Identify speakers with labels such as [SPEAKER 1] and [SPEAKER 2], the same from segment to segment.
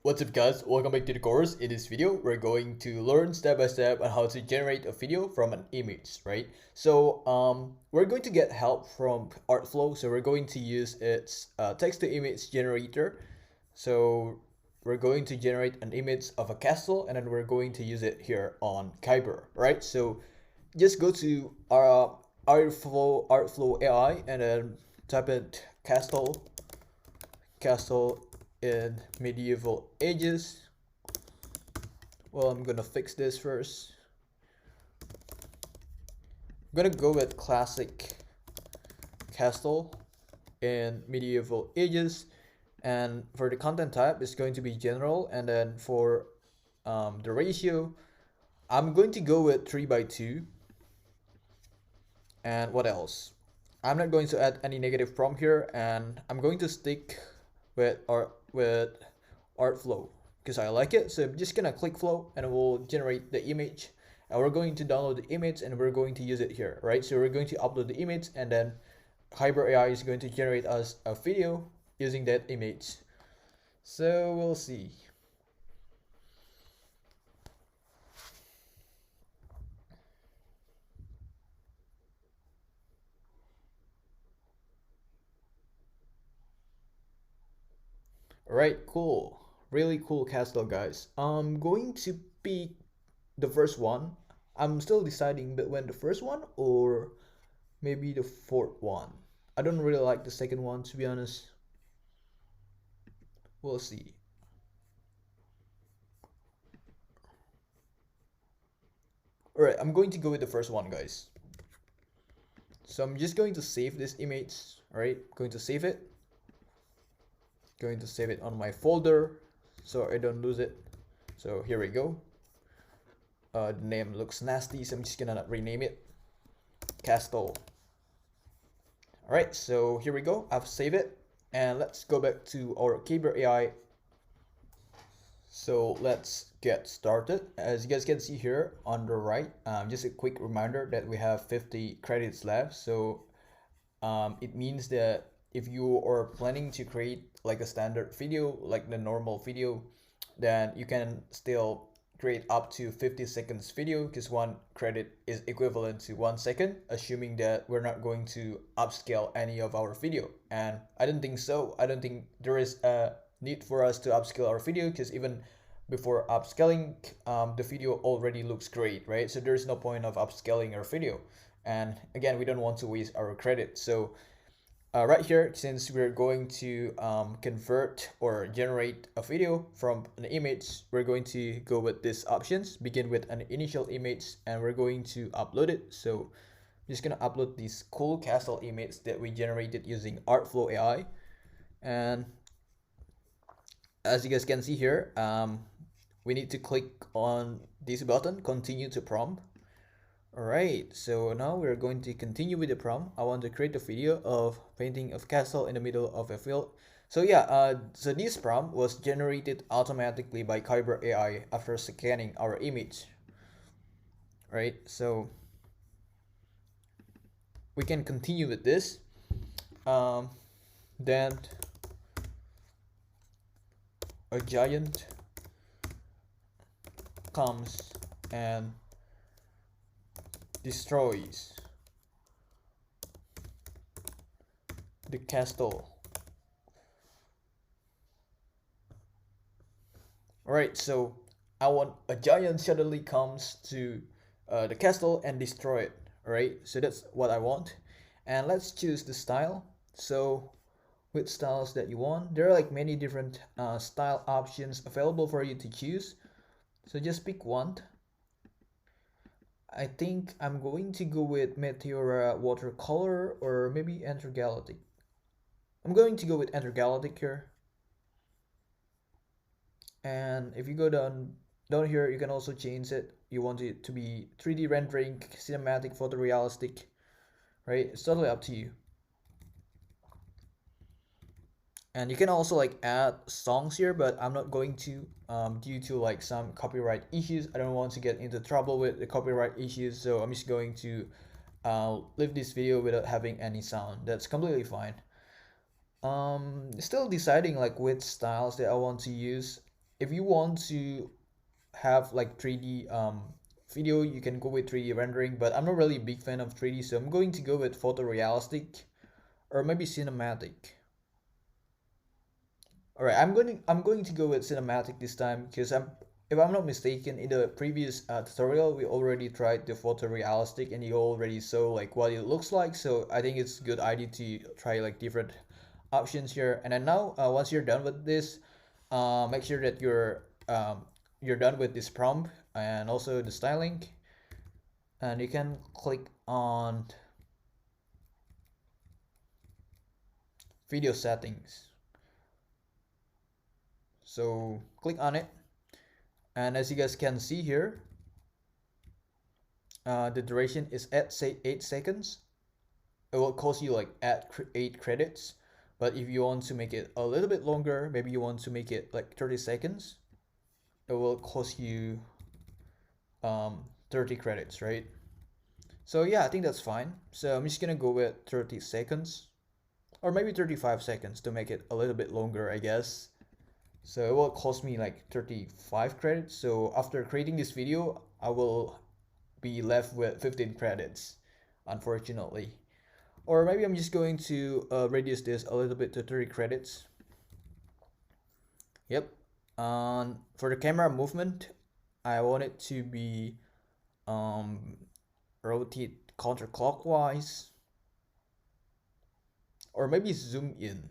[SPEAKER 1] What's up guys, welcome back to the course. In this video, we're going to learn step by step on how to generate a video from an image, right? So we're going to get help from Artflow. So we're going to use its text to image generator. So we're going to generate an image of a castle and then we're going to use it here on Kaiber, right? So just go to our Artflow AI and then type in castle in medieval ages. Well, I'm gonna fix this first. I'm gonna go with classic castle in medieval ages, and for the content type it's going to be general, and then for the ratio I'm going to go with 3:2. And what else? I'm not going to add any negative prompt here, and I'm going to stick with art flow because I like it. So I'm just gonna click flow and it will generate the image, and we're going to download the image and we're going to use it here, right? So we're going to upload the image and then Kaiber AI is going to generate us a video using that image. So we'll see. Alright, cool. Really cool castle, guys. I'm going to pick the first one. I'm still deciding between the first one or maybe the fourth one. I don't really like the second one, to be honest. We'll see. Alright, I'm going to go with the first one, guys. So I'm just going to save this image. Alright, going to save it. Going to save it on my folder so I don't lose it. So here we go. The name looks nasty, so I'm just gonna rename it Castle. Alright, so here we go. I've saved it, and let's go back to our Kaiber AI. So let's get started. As you guys can see here on the right, just a quick reminder that we have 50 credits left. So it means that if you are planning to create like a standard video, like the normal video, then you can still create up to 50 seconds video, because one credit is equivalent to 1 second, assuming that we're not going to upscale any of our video. And I don't think so. I don't think there is a need for us to upscale our video, because even before upscaling, the video already looks great, right? So there's no point of upscaling our video. And again, we don't want to waste our credit. So right here, since we're going to convert or generate a video from an image, we're going to go with these options. Begin with an initial image, and we're going to upload it. So I'm just gonna upload this cool castle image that we generated using Artflow AI. And as you guys can see here, we need to click on this button, continue to prompt. Alright, so now we're going to continue with the prompt. I want to create a video of painting of castle in the middle of a field. So yeah, so this prompt was generated automatically by Kaiber AI after scanning our image. Right, so we can continue with this. Then a giant comes and destroys the castle. Alright, so I want a giant suddenly comes to the castle and destroy it. Alright, so that's what I want. And let's choose the style. So which styles that you want, there are like many different style options available for you to choose. So just pick one. I think I'm going to go with Meteora watercolor or maybe Intergalactic. I'm going to go with Intergalactic here. And if you go down here, you can also change it. You want it to be 3D rendering, cinematic, photorealistic, right? It's totally up to you. And you can also like add songs here, but I'm not going to due to like some copyright issues. I don't want to get into trouble with the copyright issues, so I'm just going to leave this video without having any sound. That's completely fine. Still deciding like which styles that I want to use. if you want to have like 3D video, you can go with 3D rendering, but I'm not really a big fan of 3D, so I'm going to go with photorealistic or maybe cinematic. All right, I'm going to go with cinematic this time because if I'm not mistaken, in the previous tutorial we already tried the photorealistic and you already saw like what it looks like. So I think it's a good idea to try like different options here. And then now, once you're done with this, make sure that you're done with this prompt and also the styling, and you can click on video settings. So click on it, and as you guys can see here, the duration is at say 8 seconds. It will cost you like at 8 credits, but if you want to make it a little bit longer, maybe you want to make it like 30 seconds, it will cost you 30 credits, right? So yeah, I think that's fine. So I'm just gonna go with 30 seconds or maybe 35 seconds to make it a little bit longer, I guess. So it will cost me like 35 credits. So after creating this video, I will be left with 15 credits, unfortunately. Or maybe I'm just going to reduce this a little bit to 30 credits. Yep. For the camera movement, I want it to be um, rotate counterclockwise or maybe zoom in.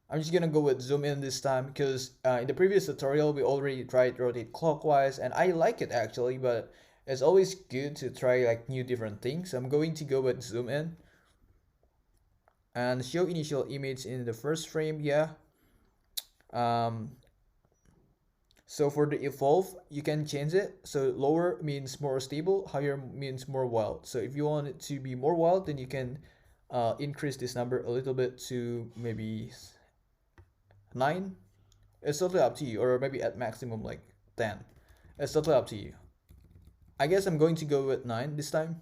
[SPEAKER 1] I'm just gonna go with zoom in this time because in the previous tutorial we already tried rotate clockwise and I like it actually, but it's always good to try like new different things. I'm going to go with zoom in and show initial image in the first frame. Yeah. Um, so for the evolve, you can change it. So lower means more stable, higher means more wild. So if you want it to be more wild, then you can increase this number a little bit to maybe 9. It's totally up to you, or maybe at maximum like 10. It's totally up to you. I guess I'm going to go with 9 this time.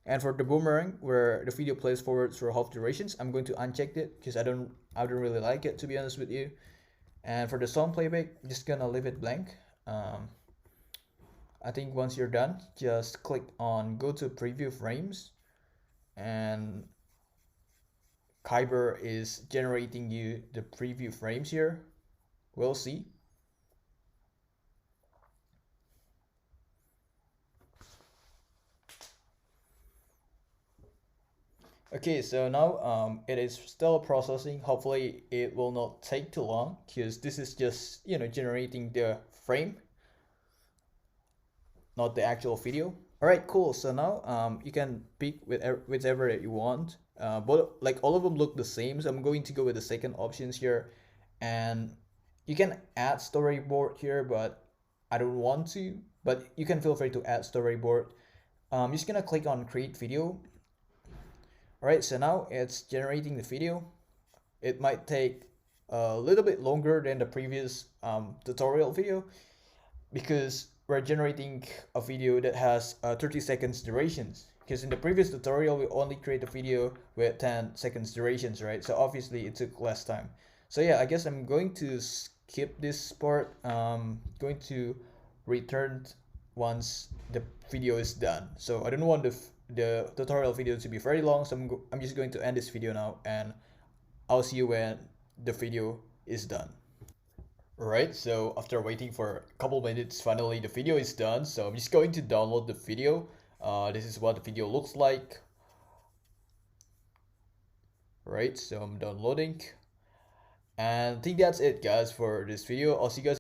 [SPEAKER 1] And for the boomerang, where the video plays forwards for half durations, I'm going to uncheck it because I don't really like it, to be honest with you. And for the song playback, I'm just gonna leave it blank. Um, I think once you're done, just click on go to preview frames, and Kaiber is generating you the preview frames here. We'll see. Okay, so now it is still processing. Hopefully it will not take too long because this is just, generating the frame, not the actual video. All right, cool. So now you can pick whichever that you want. But like all of them look the same, so I'm going to go with the second options here. And you can add storyboard here, but I don't want to. But you can feel free to add storyboard. I'm just gonna click on create video. All right, so now it's generating the video. It might take a little bit longer than the previous tutorial video because we're generating a video that has 30 seconds durations, because in the previous tutorial we only create a video with 10 seconds durations, right? So obviously it took less time. So yeah, I guess I'm going to skip this part. Going to return once the video is done. So I don't want the tutorial video to be very long, so I'm just going to end this video now, and I'll see you when the video is done. Alright, so after waiting for a couple minutes, finally the video is done. So I'm just going to download the video. This is what the video looks like. Right, so I'm downloading. And I think that's it, guys, for this video. I'll see you guys